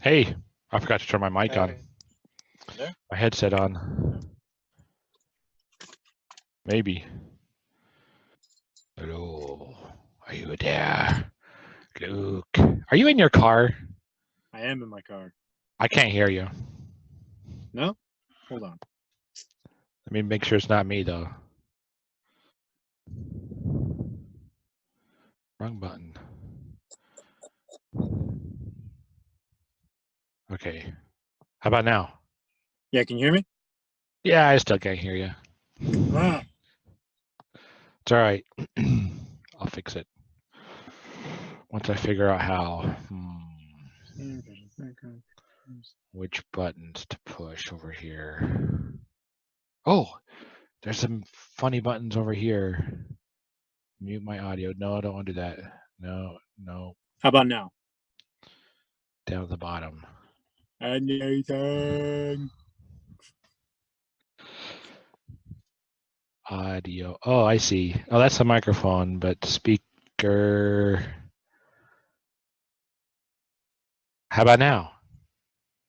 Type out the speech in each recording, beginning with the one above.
Hey, I forgot to turn my mic on. Hey, there. My headset on. Maybe. Hello. Are you there? Luke. Are you in your car? I am in my car. I can't hear you. No? Hold on. Let me make sure it's not me, though. Wrong button. Okay. How about now? Yeah, can you hear me? Yeah, I still can't hear you. Ah. It's all right. I'll fix it. Once I figure out how. Which buttons to push over here. Oh, there's some funny buttons over here. Mute my audio. No, I don't want to do that. No. How about now? Down at the bottom. Nathan. Audio. Oh, I see. Oh, that's the microphone, but speaker. How about now?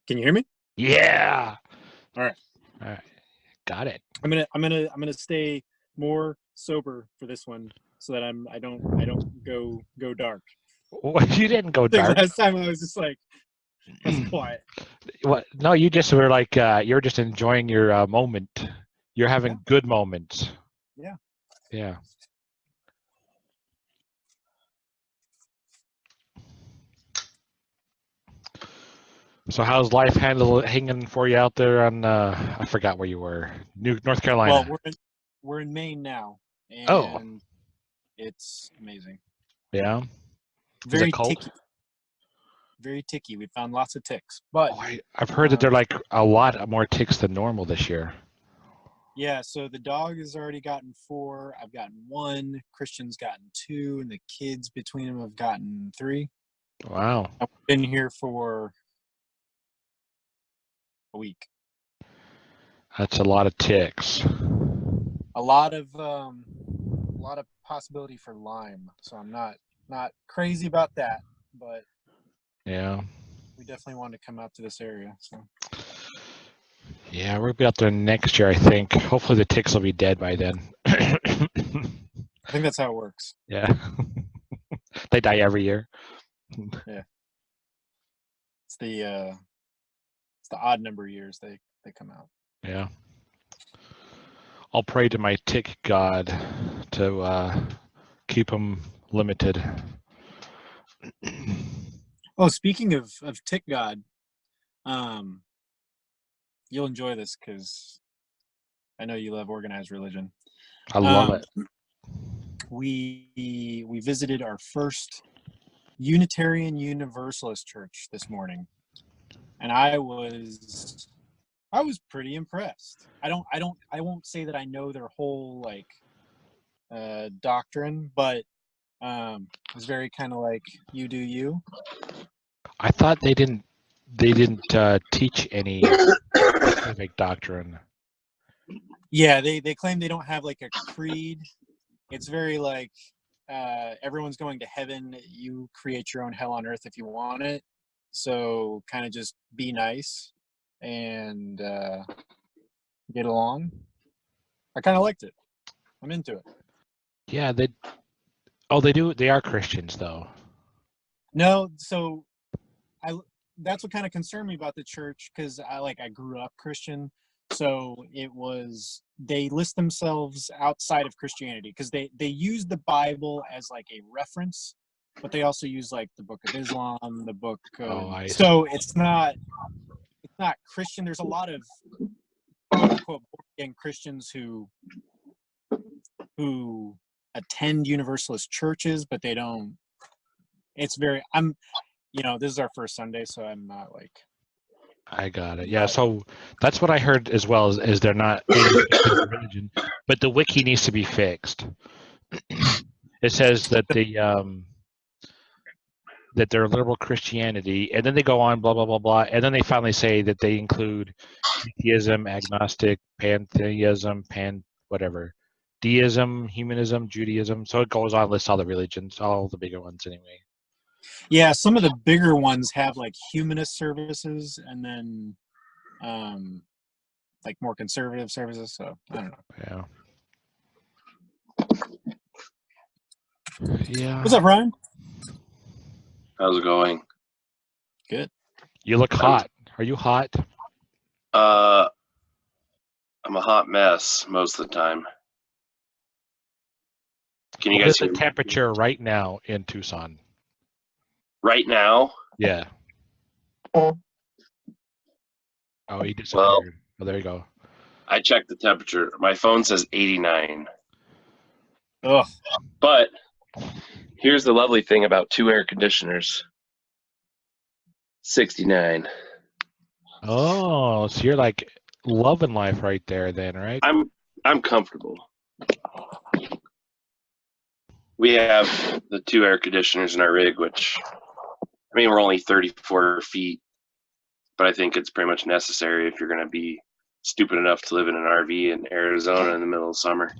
Can you hear me? Yeah. All right. Got it. I'm gonna stay more sober for this one so that I don't go dark. What? You didn't go I think dark. last time I was just like I was quiet. What? No, you just were like you're just enjoying your moment. You're having good moments. Yeah. Yeah. So how's life hanging for you out there on? I forgot where you were. North Carolina. Well, we're in Maine now, Oh. and it's amazing. Yeah. Is it Very cold? ticky. Very ticky. We found lots of ticks, but Oh, I've heard that they're like a lot more ticks than normal this year. yeah, so the dog has already gotten 4. I've gotten 1. Christian's gotten 2, and the kids between them have gotten 3. Wow. I've been here for a week. That's a lot of ticks. A lot of possibility for Lyme, so I'm not crazy about that, but Yeah. we definitely want to come out to this area. So Yeah, we'll be out there next year, I think. Hopefully the ticks will be dead by then. I think that's how it works. Yeah. They die every year. Yeah, it's the odd number of years they come out. Yeah. I'll pray to my tick god to keep them limited. Oh, speaking of tick god, you'll enjoy this because I know you love organized religion. I love it. We visited our first Unitarian Universalist church this morning, and I was pretty impressed. I won't say that I know their whole like doctrine, but it's very kind of like you do you. I thought they didn't teach any specific doctrine. Yeah, they claim they don't have like a creed. It's very like everyone's going to heaven. You create your own hell on earth if you want it. So kind of just be nice and get along. I kind of liked it. I'm into it. Yeah, they do. They are Christians though. No, so that's what kind of concerned me about the church because I grew up Christian, so it was they list themselves outside of Christianity because they use the Bible as like a reference, but they also use like the Book of Islam, the book. So it's not Christian. There's a lot of quote unquote born-again Christians who attend Universalist churches, but they don't. It's very. This is our first Sunday, so I'm not like. I got it. Yeah, so that's what I heard as well. Is they're not religion, but the wiki needs to be fixed. It says that that they're liberal Christianity, and then they go on blah blah blah blah, and then they finally say that they include atheism, agnostic, pantheism, whatever, deism, humanism, Judaism. So it goes on, lists all the religions, all the bigger ones anyway. Yeah, some of the bigger ones have like humanist services and then like more conservative services. So I don't know. Yeah. Yeah. What's up, Ryan? How's it going? Good. You look hot. Are you hot? I'm a hot mess most of the time. Can you What guys is the hear me? temperature right now in Tucson? Right now? Yeah. Oh, he disappeared. Well, Oh, there you go. I checked the temperature. My phone says 89. Ugh. But here's the lovely thing about 2 air conditioners. 69. Oh, so you're like loving life right there then, right? I'm comfortable. We have the 2 air conditioners in our rig, which, I mean, we're only 34 feet, but I think it's pretty much necessary if you're going to be stupid enough to live in an RV in Arizona in the middle of summer.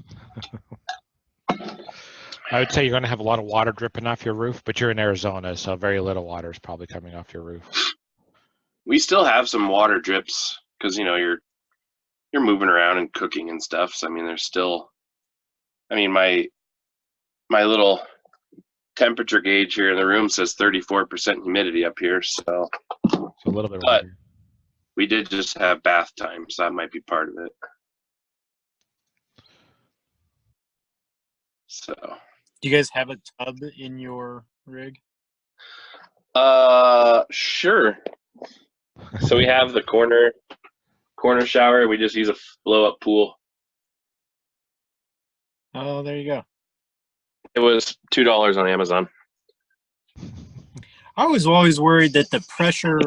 I would say you're going to have a lot of water dripping off your roof, but you're in Arizona, so very little water is probably coming off your roof. We still have some water drips because, you know, you're moving around and cooking and stuff. So, I mean, there's still, I mean, my little temperature gauge here in the room says 34% humidity up here. So So a little bit of But- water. we did just have bath time, so that might be part of it. So, Do you guys have a tub in your rig? sure. So we have the corner shower. We just use a blow up pool. Oh, there you go. It was $2 on Amazon. I was always worried that the pressure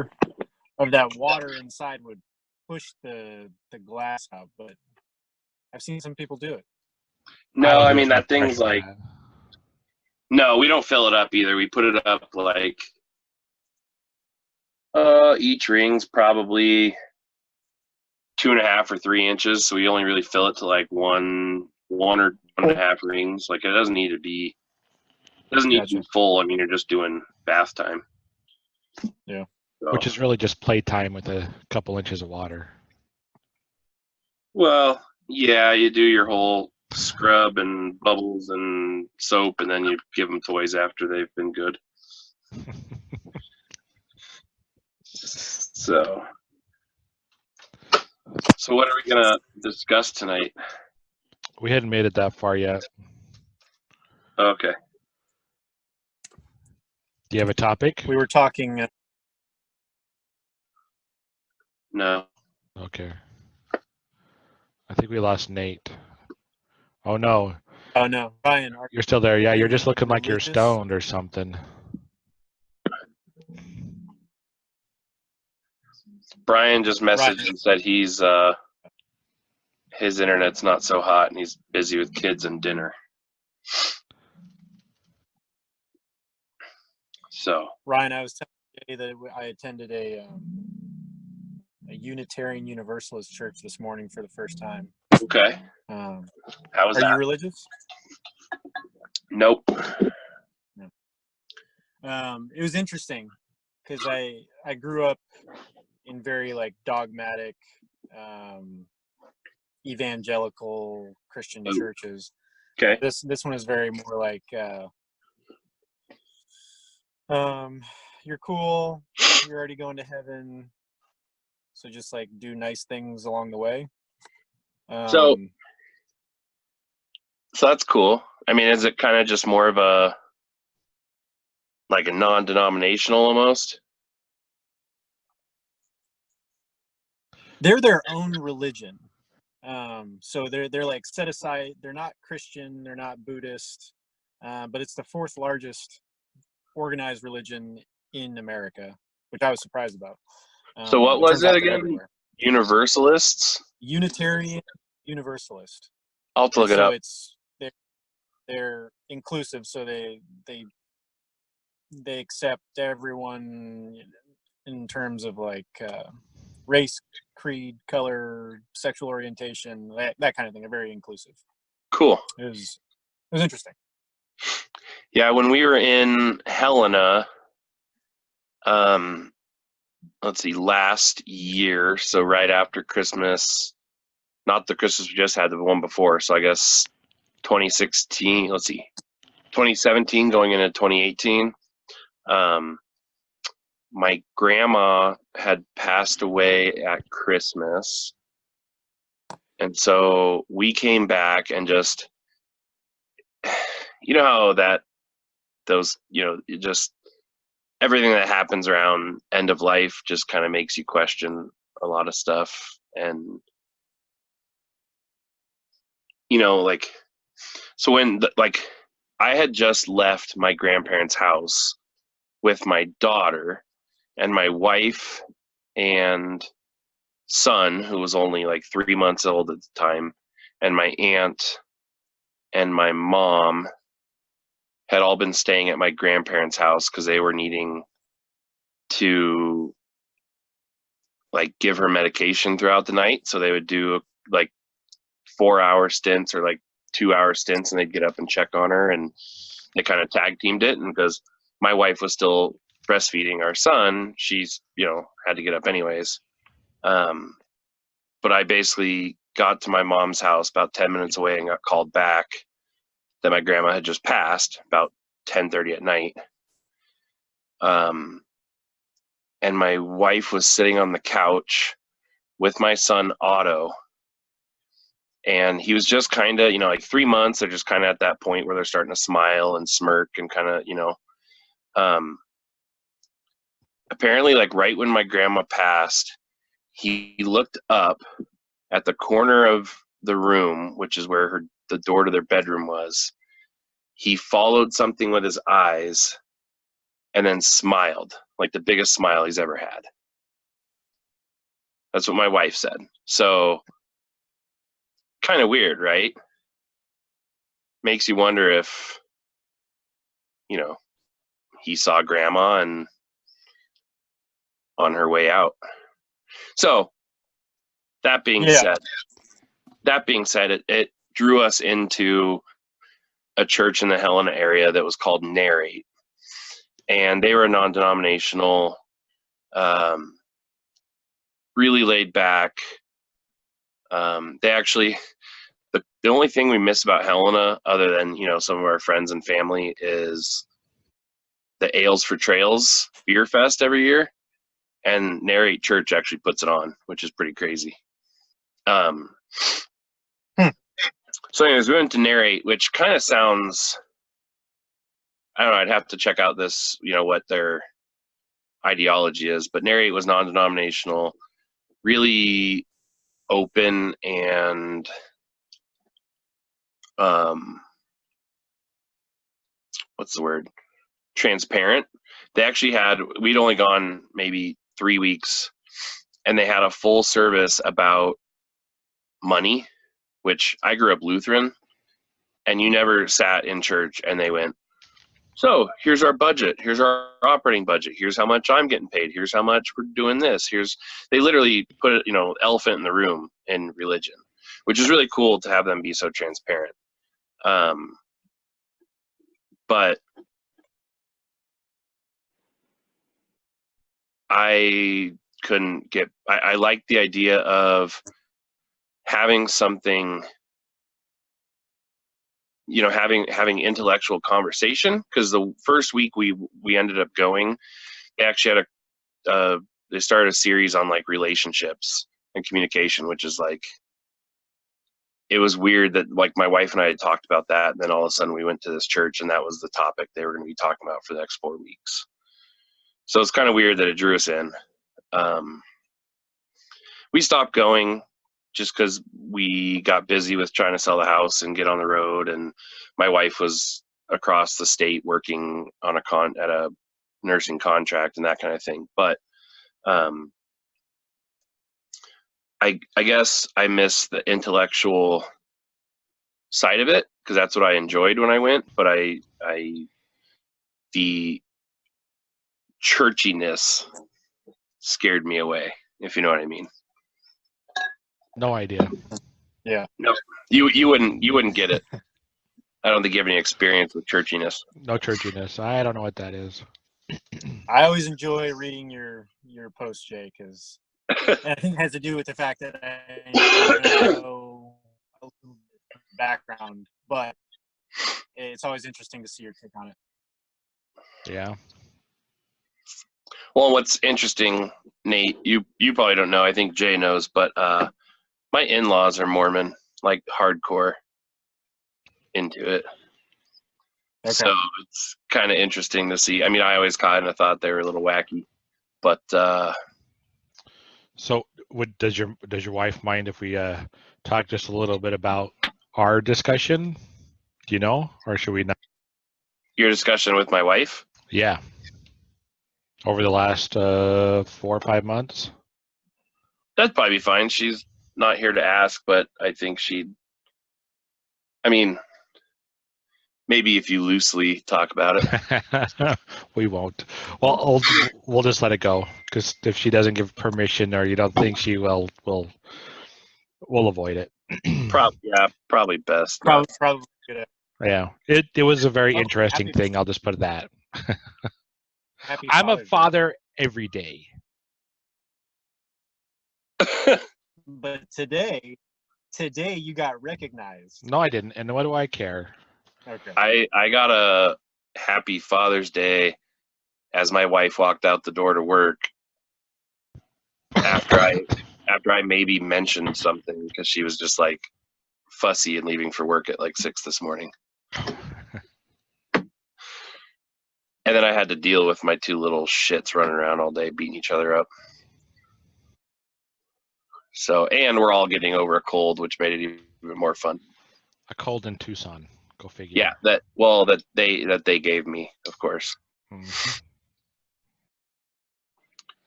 of that water inside would push the glass out, but I've seen some people do it. No, don't I think mean, there's that thing's pressure like, on that. no, we don't fill it up either. We put it up like, each ring's probably 2.5 or 3 inches. So we only really fill it to like one or 1.5 rings. Like it doesn't need to be Gotcha. full. I mean, you're just doing bath time. Yeah. So, Which is really just playtime with a couple inches of water. well, yeah, you do your whole scrub and bubbles and soap, and then you give them toys after they've been good. So what are we gonna discuss tonight? We hadn't made it that far yet. Okay. Do you have a topic? We were talking. No. Okay. I think we lost Nate. Oh no, Oh no, Ryan. you're still there. Yeah, you're just looking like you're Religious? stoned or something. Brian just messaged Right. and said he's his internet's not so hot and he's busy with kids and dinner. So Ryan, I was telling you that I attended a Unitarian Universalist church this morning for the first time. okay. Um, How was are you that? religious? Nope. It was interesting because I grew up in very like dogmatic evangelical Christian Oh. churches. Okay. This one is very more like you're cool, you're already going to heaven, so just like do nice things along the way. So that's cool. I mean, is it kind of just more of a like a non-denominational almost? they're their own religion. So they're like set aside. They're not Christian. They're not Buddhist. But it's the fourth largest organized religion in America, which I was surprised about. So what was turns out it they're again? everywhere. Universalists? Unitarian Universalist. I'll have to look it so up. it's they're inclusive, so they accept everyone in terms of like race, creed, color, sexual orientation, that kind of thing. They're very inclusive. Cool. It was interesting. Yeah, when we were in Helena, let's see, last year, so right after Christmas, not the Christmas we just had, the one before. So I guess 2016, 2017 going into 2018. My grandma had passed away at Christmas. And so we came back and just, you know how just everything that happens around end of life just kind of makes you question a lot of stuff. And, so when, I had just left my grandparents' house with my daughter and my wife and son, who was only like 3 months old at the time, and my aunt and my mom had all been staying at my grandparents' house because they were needing to give her medication throughout the night. So they would do 4-hour stints or 2-hour stints, and they'd get up and check on her, and they kind of tag teamed it. And because my wife was still breastfeeding our son, she's had to get up anyways. But I basically got to my mom's house about 10 minutes away and got called back that my grandma had just passed about 10:30 at night. And my wife was sitting on the couch with my son Otto, and he was just kind of 3 months. They're just kind of at that point where they're starting to smile and smirk and kind of apparently right when my grandma passed, he looked up at the corner of the room, which is where the door to their bedroom was. He followed something with his eyes and then smiled, the biggest smile he's ever had. That's what my wife said. So kind of weird, right? Makes you wonder if, he saw grandma and on her way out. So that being said, it drew us into a church in the Helena area that was called Narrate. And they were a non-denominational, really laid back. They actually, the only thing we miss about Helena, other than, some of our friends and family, is the Ales for Trails Beer Fest every year. And Narrate Church actually puts it on, which is pretty crazy. So anyways, we went to Narrate, which kind of sounds, I don't know, I'd have to check out this, what their ideology is, but Narrate was non-denominational, really open and what's the word? Transparent. They actually we'd only gone maybe 3 weeks, and they had a full service about money, which I grew up Lutheran, and you never sat in church and they went, so here's our budget, here's our operating budget, here's how much I'm getting paid, here's how much we're doing this, they literally put it, elephant in the room in religion, which is really cool to have them be so transparent. But I liked the idea of having something, having intellectual conversation, because the first week we ended up going, they actually had they started a series on relationships and communication, which is it was weird that my wife and I had talked about that, and then all of a sudden we went to this church and that was the topic they were going to be talking about for the next 4 weeks. So it's kind of weird that it drew us in. We stopped going just because we got busy with trying to sell the house and get on the road, and my wife was across the state working on at a nursing contract and that kind of thing. But I guess I miss the intellectual side of it, because that's what I enjoyed when I went. But the churchiness scared me away, if you know what I mean. No idea. Yeah. No, you wouldn't get it. I don't think you have any experience with churchiness. No churchiness. I don't know what that is. I always enjoy reading your post, Jay, because I think it has to do with the fact that I know a little bit of background, but it's always interesting to see your take on it. Yeah. Well, what's interesting, Nate, you probably don't know. I think Jay knows, but my in-laws are Mormon, like hardcore into it. Okay. So it's kind of interesting to see. I mean, I always kind of thought they were a little wacky, but So, does your wife mind if we talk just a little bit about our discussion? Do you know, or should we not? your discussion with my wife, Yeah. Over the last 4 or 5 months. that'd probably be fine. She's not here to ask, but I think I mean, maybe if you loosely talk about it. We won't. Well, we'll just let it go, because if she doesn't give permission or you don't think she will, we'll avoid it. Probably best. not. Probably good. Yeah, it was a very Oh, interesting happy- thing. I'll just put it that. Happy I'm a Father's Day. father every day. But today you got recognized. No, I didn't. And what do I care? Okay. I got a happy Father's Day as my wife walked out the door to work after I maybe mentioned something, because she was just like fussy and leaving for work at like 6 this morning. And then I had to deal with my two little shits running around all day beating each other up. So, and we're all getting over a cold, which made it even more fun. A cold in Tucson. Go figure. Yeah, that they gave me, of course. Mhm.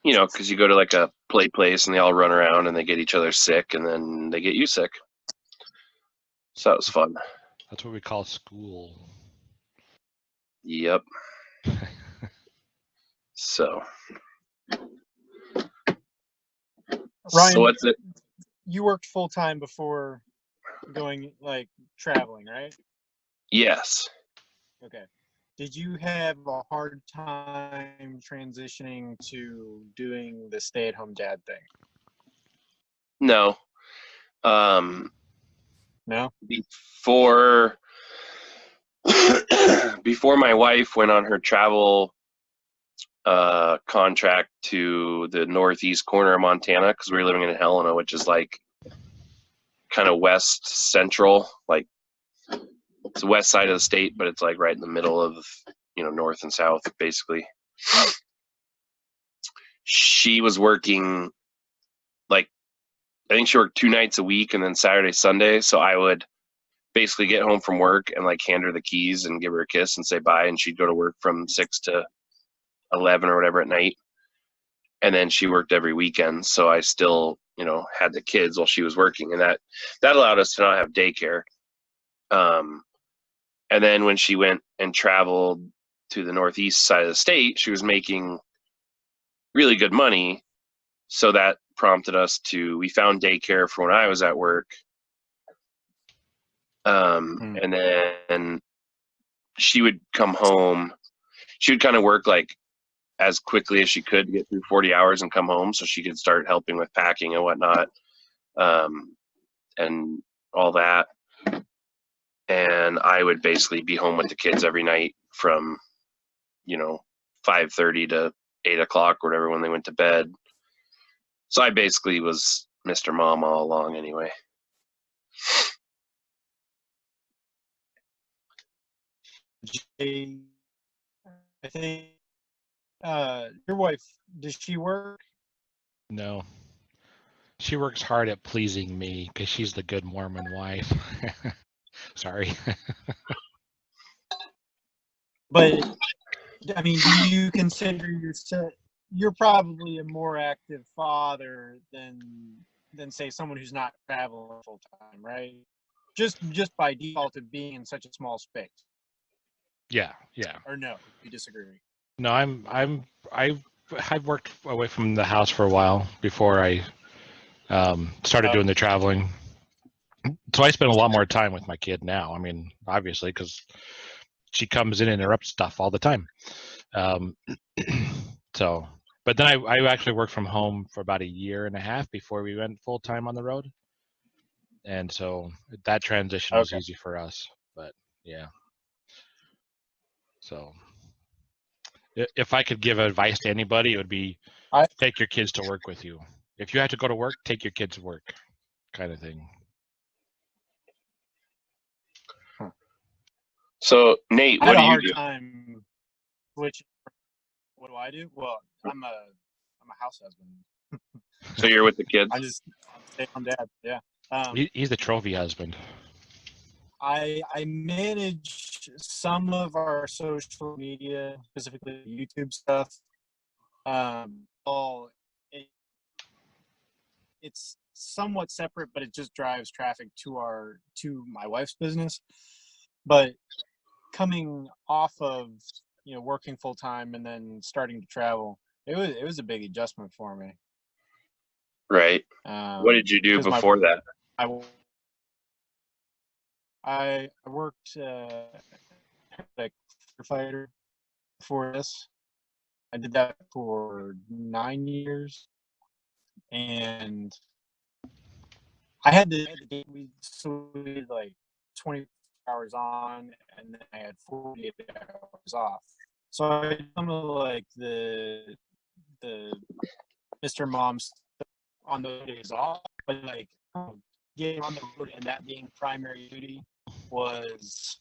You know, because you go to like a play place and they all run around and they get each other sick, and then they get you sick. So that was fun. That's what we call school. Yep. So. Ryan, So what's it? you worked full time before going like traveling, right? Yes. Okay. Did you have a hard time transitioning to doing the stay-at-home dad thing? No. No? Before my wife went on her travel contract to the northeast corner of Montana, because we were living in Helena, which is like kind of west central, like it's the west side of the state, but it's like right in the middle of, north and south, basically. She was working, like, I think she worked 2 nights a week and then Saturday, Sunday. So I would basically get home from work and like hand her the keys and give her a kiss and say bye. And she'd go to work from 6 to 11 or whatever at night. And then she worked every weekend. So I still, had the kids while she was working, and that allowed us to not have daycare. And then when she went and traveled to the northeast side of the state, she was making really good money. So that prompted us we found daycare for when I was at work. And then she would come home. She would kind of work like as quickly as she could to get through 40 hours and come home so she could start helping with packing and whatnot, and all that. And I would basically be home with the kids every night from, 5:30 to 8 o'clock or whatever when they went to bed. So I basically was Mr. Mom all along anyway. Jay, I think your wife, does she work? No. She works hard at pleasing me because she's the good Mormon wife. Sorry. But I mean, do you consider you're probably a more active father than say someone who's not traveling full time, right? Just by default of being in such a small space. Yeah. Or no, you disagree? No, I've worked away from the house for a while before I started doing the traveling. So I spend a lot more time with my kid now. I mean, obviously, because she comes in and interrupts stuff all the time. So, but then I actually worked from home for about a year and a half before we went full time on the road. And so that transition was Okay. easy for us, but yeah. So if I could give advice to anybody, it would be take your kids to work with you. If you have to go to work, take your kids to work, kind of thing. So Nate, I what had do a you hard do? time switching. What do I do? Well, I'm a house husband. So you're with the kids? I'm just stay-at-home dad. Yeah. He's the trophy husband. I manage some of our social media, specifically YouTube stuff. It's somewhat separate, but it just drives traffic to my wife's business. But coming off of working full time and then starting to travel, it was a big adjustment for me. Right. What did you do before that? I worked like firefighter before this. I did that for 9 years, and I had to we did like 20 hours on, and then I had 48 hours off. So I did some of like the Mr. Mom's on those days off, but like getting on the road and that being primary duty was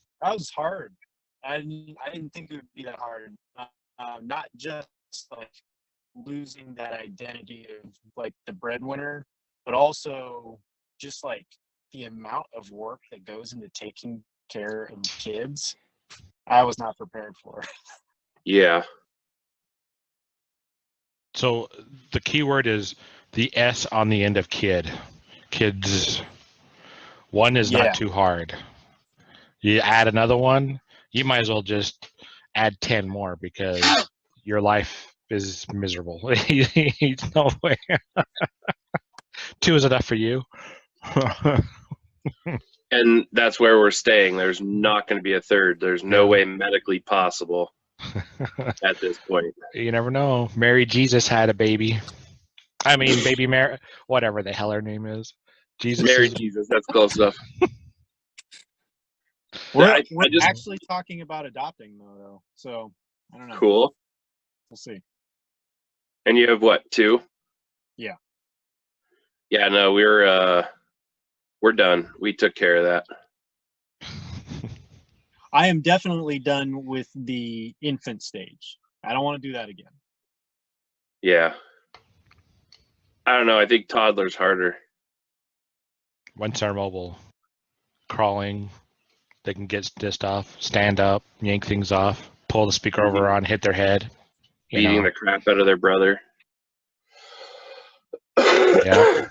hard. I didn't think it would be that hard. Not just like losing that identity of like the breadwinner, but also just like the amount of work that goes into taking care of kids. I was not prepared for. Yeah. So the key word is the S on the end of kid. Kids. One is not too hard. You add another one, you might as well just add 10 more because your life is miserable. No way. 2 is enough for you. And that's where we're staying. There's not going to be a third. There's no way medically possible at this point. You never know. Mary Jesus had a baby. I mean, baby Mary, whatever the hell her name is. Mary Jesus, that's close enough. We're actually talking about adopting though, so I don't know. Cool. We'll see. And you have what, 2? Yeah. Yeah, no, we're done. We took care of that. I am definitely done with the infant stage. I don't want to do that again. Yeah. I don't know. I think toddler's harder. Once they're mobile, crawling, they can get this stuff, stand up, yank things off, pull the speaker over on, hit their head. Beating the crap out of their brother. Yeah.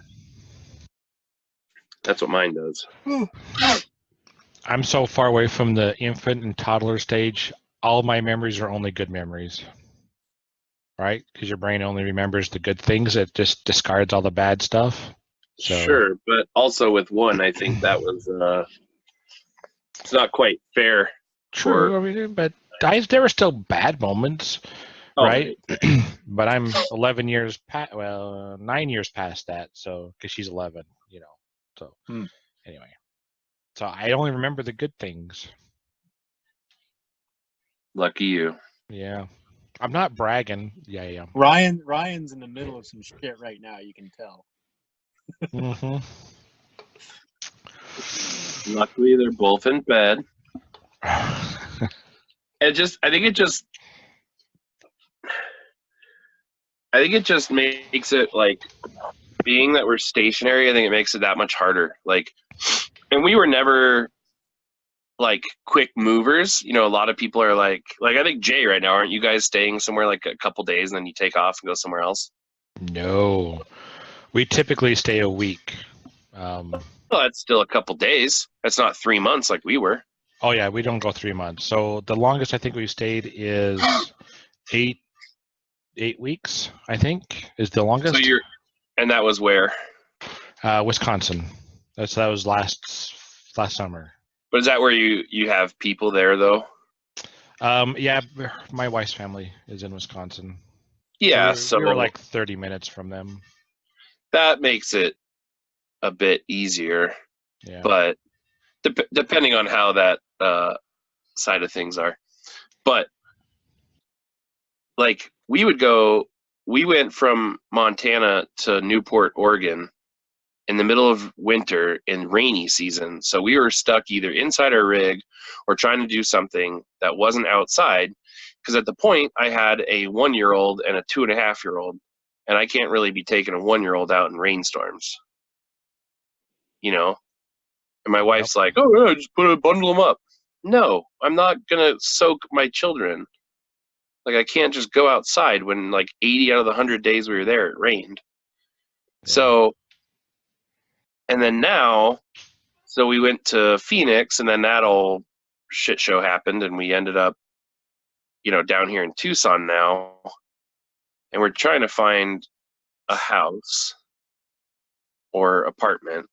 That's what mine does. I'm so far away from the infant and toddler stage. All my memories are only good memories. Right? Because your brain only remembers the good things. It just discards all the bad stuff. So. Sure, but also with one, I think that was it's not quite fair. True, I mean, but there were still bad moments, right? But I'm 11 years past, 9 years past that. So because she's 11, So anyway, so I only remember the good things. Lucky you. Yeah, I'm not bragging. Yeah, I am. Ryan's in the middle of some shit right now. You can tell. Mm-hmm. Luckily, they're both in bed. I think it just makes it like being that we're stationary. I think it makes it that much harder. Like, and we were never like quick movers. A lot of people are like I think Jay right now, aren't you guys staying somewhere like a couple days and then you take off and go somewhere else? No, we typically stay a week. Well, that's still a couple days. That's not 3 months like we were. Oh yeah, we don't go 3 months. So the longest I think we've stayed is 8 weeks. I think is the longest. So and that was where? Wisconsin. That was last summer. But is that where you have people there though? Yeah, my wife's family is in Wisconsin. Yeah, we were like 30 minutes from them. that makes it a bit easier. Yeah. But depending on how that side of things are. But like we went from Montana to Newport, Oregon in the middle of winter in rainy season. So we were stuck either inside our rig or trying to do something that wasn't outside. Because at the point I had a 1-year-old and a 2.5-year-old, and I can't really be taking a 1-year-old out in rainstorms. You know? And my wife's like, oh, yeah, just bundle them up. No, I'm not going to soak my children. Like, I can't just go outside when, like, 80 out of the 100 days we were there, it rained. Yeah. So, and then now, so we went to Phoenix, and then that whole shit show happened, and we ended up, down here in Tucson now, and we're trying to find a house or apartment,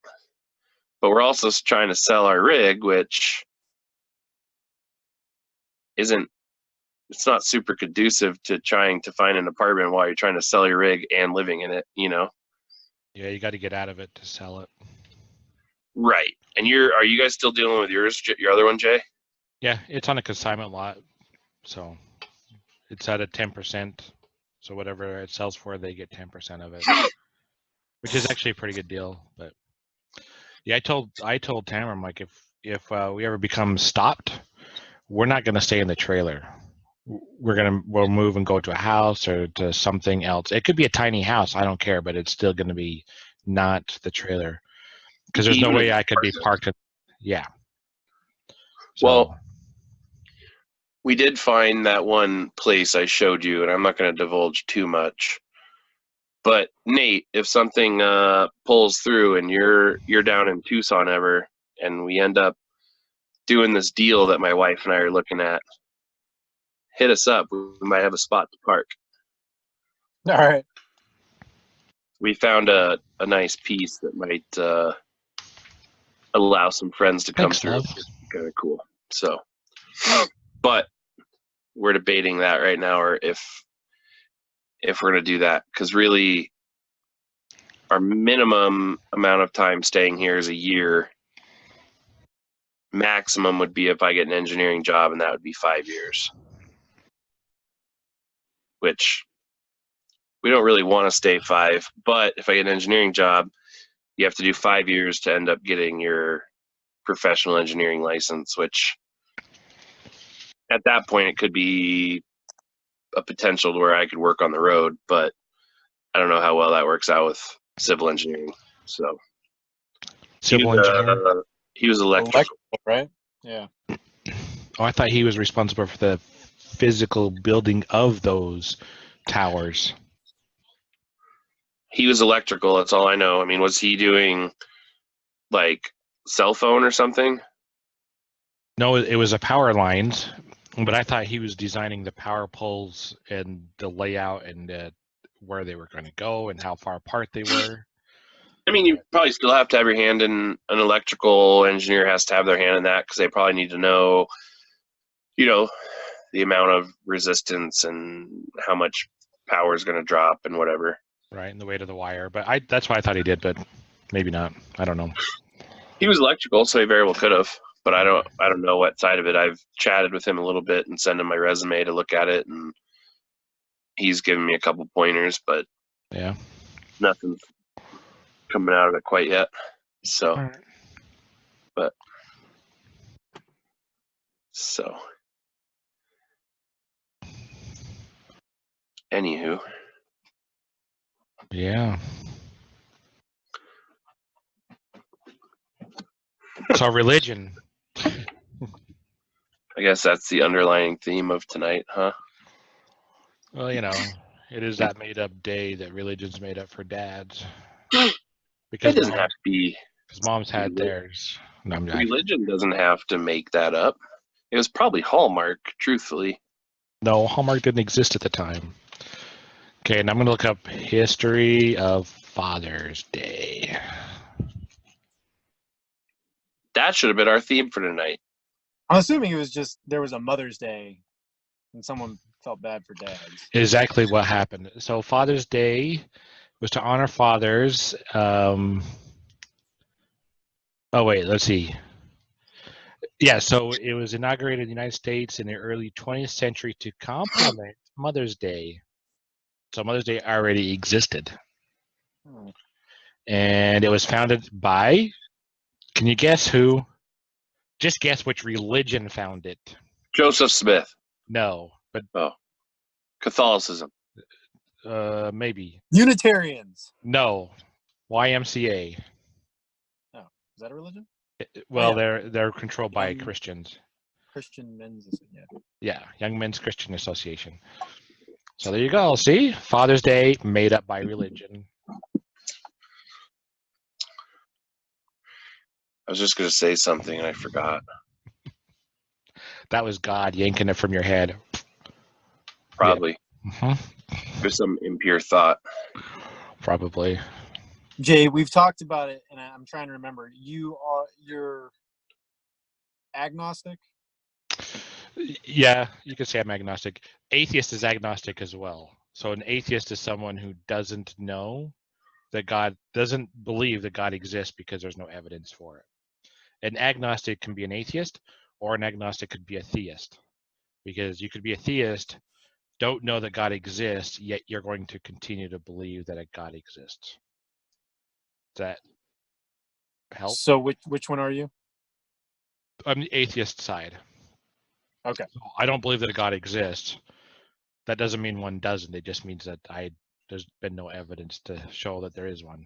but we're also trying to sell our rig, which it's not super conducive to trying to find an apartment while you're trying to sell your rig and living in it, Yeah, you got to get out of it to sell it. Right. And are you guys still dealing with your other one, Jay? Yeah, it's on a consignment lot, so it's at a 10%. So whatever it sells for, they get 10% of it, which is actually a pretty good deal. But yeah, I told Tamara, I'm like, if we ever become stopped, we're not going to stay in the trailer. We'll move and go to a house or to something else. It could be a tiny house, I don't care, but it's still going to be not the trailer, because there's no way I could be parked in. Yeah. So, well, we did find that one place I showed you, and I'm not going to divulge too much. But Nate, if something pulls through and you're down in Tucson ever, and we end up doing this deal that my wife and I are looking at, hit us up. We might have a spot to park. All right. We found a nice piece that might allow some friends to come through. It's kind of cool. So, but we're debating that right now, or if we're going to do that, because really our minimum amount of time staying here is a year. Maximum would be if I get an engineering job, and that would be 5 years, which we don't really want to stay 5. But if I get an engineering job, you have to do 5 years to end up getting your professional engineering license, which at that point it could be a potential to where I could work on the road, but I don't know how well that works out with civil engineering. So civil engineer? He was electrical, right? Yeah. Oh, I thought he was responsible for the physical building of those towers. He was electrical, that's all I know. I mean, was he doing like cell phone or something? No, it was a power lines, but I thought he was designing the power poles and the layout and where they were going to go and how far apart they were. I mean, you probably still have to have your hand in. An electrical engineer has to have their hand in that, because they probably need to know, the amount of resistance and how much power is going to drop and whatever. Right, and the weight of the wire. But that's why I thought he did, but maybe not. I don't know. He was electrical, so he very well could have. But I don't know what side of it. I've chatted with him a little bit and sent him my resume to look at it, and he's given me a couple pointers, but yeah, nothing's coming out of it quite yet. So, right. But so, anywho, yeah. So religion. I guess that's the underlying theme of tonight, huh? Well, it is that made-up day that religion's made up for dads. Because it doesn't have to be. Because moms had theirs. No, religion doesn't have to make that up. It was probably Hallmark, truthfully. No, Hallmark didn't exist at the time. Okay, and I'm going to look up history of Father's Day. That should have been our theme for tonight. I'm assuming it was just there was a Mother's Day and someone felt bad for dads. Exactly what happened. So Father's Day was to honor fathers. Oh wait, let's see. Yeah, so it was inaugurated in the United States in the early 20th century to complement Mother's Day. So Mother's Day already existed. Hmm. And it was founded by, can you guess who? Just guess which religion found it. Joseph Smith. No, but Catholicism. maybe. Unitarians. No, YMCA. Is that a religion? Well, yeah. they're controlled by Young- Christians. Christian Men's. Yeah. Yeah, Young Men's Christian Association. So there you go. See, Father's Day made up by religion. I was just going to say something and I forgot. That was God yanking it from your head. Probably. Mhm. There's some impure thought. Probably. Jay, we've talked about it, and I'm trying to remember. You're agnostic. Yeah, you could say I'm agnostic. Atheist is agnostic as well. So an atheist is someone who doesn't know that God, doesn't believe that God exists because there's no evidence for it. An agnostic can be an atheist, or an agnostic could be a theist. Because you could be a theist, don't know that God exists, yet you're going to continue to believe that a God exists. Does that help? So which one are you? I'm the atheist side. Okay. I don't believe that a God exists. That doesn't mean one doesn't. It just means that there's been no evidence to show that there is one.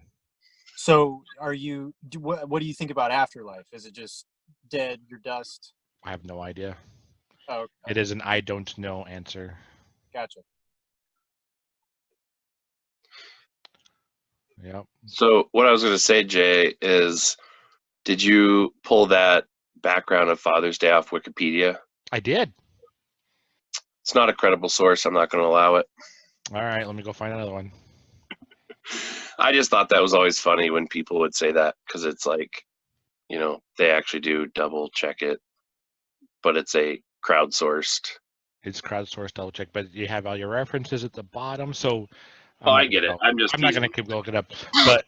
So are you? What do you think about afterlife? Is it just dead? You're dust. I have no idea. Oh, okay. It is an I don't know answer. Gotcha. Yep. So what I was going to say, Jay, is did you pull that background of Father's Day off Wikipedia? I did. It's not a credible source. I'm not going to allow it. All right, let me go find another one. I just thought that was always funny when people would say that because it's like, you know, they actually do double check it, but it's a crowdsourced. It's crowdsourced double check, but you have all your references at the bottom. So Oh, I get it. I'm just not going to keep looking up, but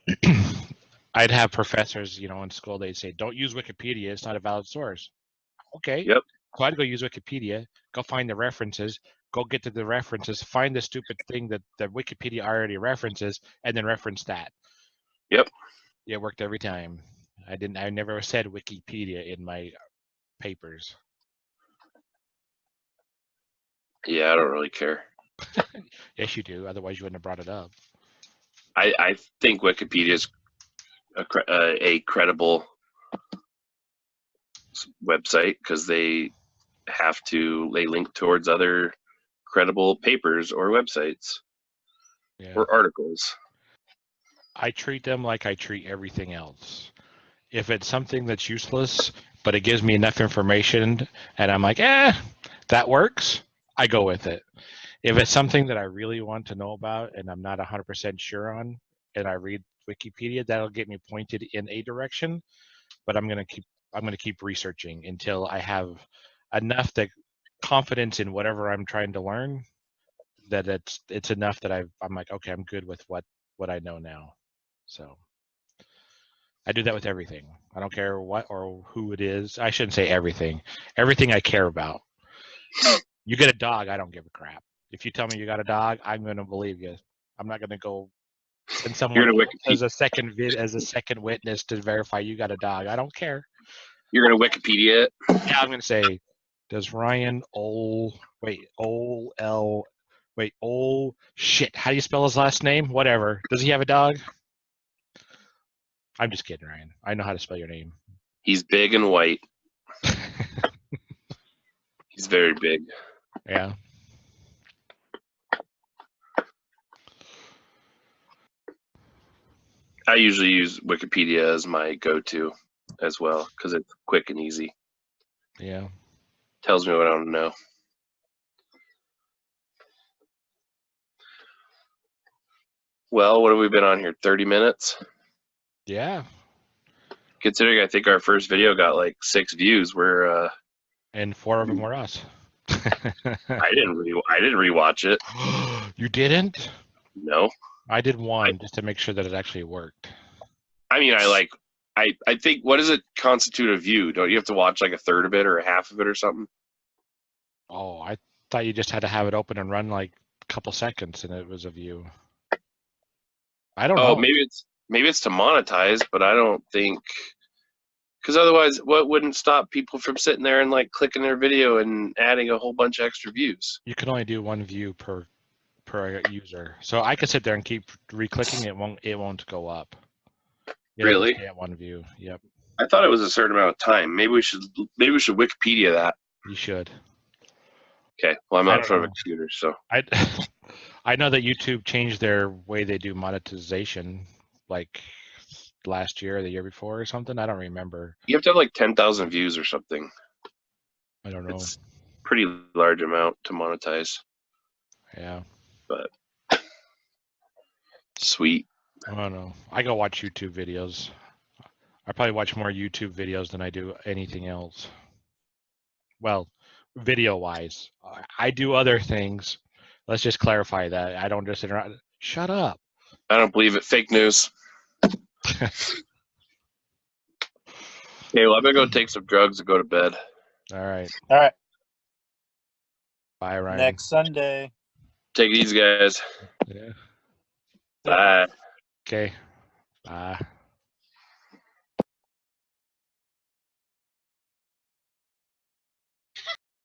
I'd have professors, in school, they'd say, don't use Wikipedia. It's not a valid source. Okay. Yep. So I'd go use Wikipedia, go find the references, go get to the references, find the stupid thing that Wikipedia already references, and then reference that. Yep. It worked every time. I never said Wikipedia in my papers. Yeah, I don't really care. Yes, you do. Otherwise, you wouldn't have brought it up. I think Wikipedia is a credible website because they link towards other credible papers or websites or articles. I treat them like I treat everything else. If it's something that's useless, but it gives me enough information and I'm like, that works, I go with it. If it's something that I really want to know about and I'm not 100% sure on, and I read Wikipedia, that'll get me pointed in a direction, but I'm going to keep researching until I have enough confidence in whatever I'm trying to learn that it's enough that I'm like, okay, I'm good with what I know now. So I do that with everything. I don't care what or who it is. I shouldn't say everything. Everything I care about. You get a dog, I don't give a crap. If you tell me you got a dog, I'm going to believe you. I'm not going to go send someone as a second witness to verify you got a dog. I don't care. You're going to Wikipedia it? Yeah, I'm going to say, does Ryan shit, how do you spell his last name? Whatever. Does he have a dog? I'm just kidding, Ryan. I know how to spell your name. He's big and white. He's very big. Yeah. I usually use Wikipedia as my go-to as well because it's quick and easy. Yeah. Tells me what I want to know. Well, what have we been on here? 30 minutes? Yeah. Considering I think our first video got like 6 views, and 4 of them were us. I didn't rewatch it. You didn't? No. I did one just to make sure that it actually worked. I mean, I think, what does it constitute a view? Don't you have to watch like a third of it or a half of it or something? Oh, I thought you just had to have it open and run like a couple seconds and it was a view. I don't Oh, know. maybe it's to monetize, but I don't think, because otherwise, what wouldn't stop people from sitting there and like clicking their video and adding a whole bunch of extra views? You can only do one view per user. So I could sit there and keep re-clicking, it won't go up. It'll Really? stay at one view. Yep. I thought it was a certain amount of time. Maybe we should Wikipedia that. You should. Okay. Well, I'm I not in don't front of know. a computer, so I I know that YouTube changed their way they do monetization like last year or the year before or something. I don't remember. you have to have like 10,000 views or something. I don't know. It's a pretty large amount to monetize. Yeah. But sweet. I don't know. I go watch YouTube videos. I probably watch more YouTube videos than I do anything else. Well, video-wise, I do other things. Let's just clarify that. I don't just sit around. Shut up. I don't believe it. Fake news. Okay, well, I'm gonna go take some drugs and go to bed. All right. All right. Bye, Ryan. Next Sunday. Take it easy, guys. Yeah. Bye. Okay. Bye.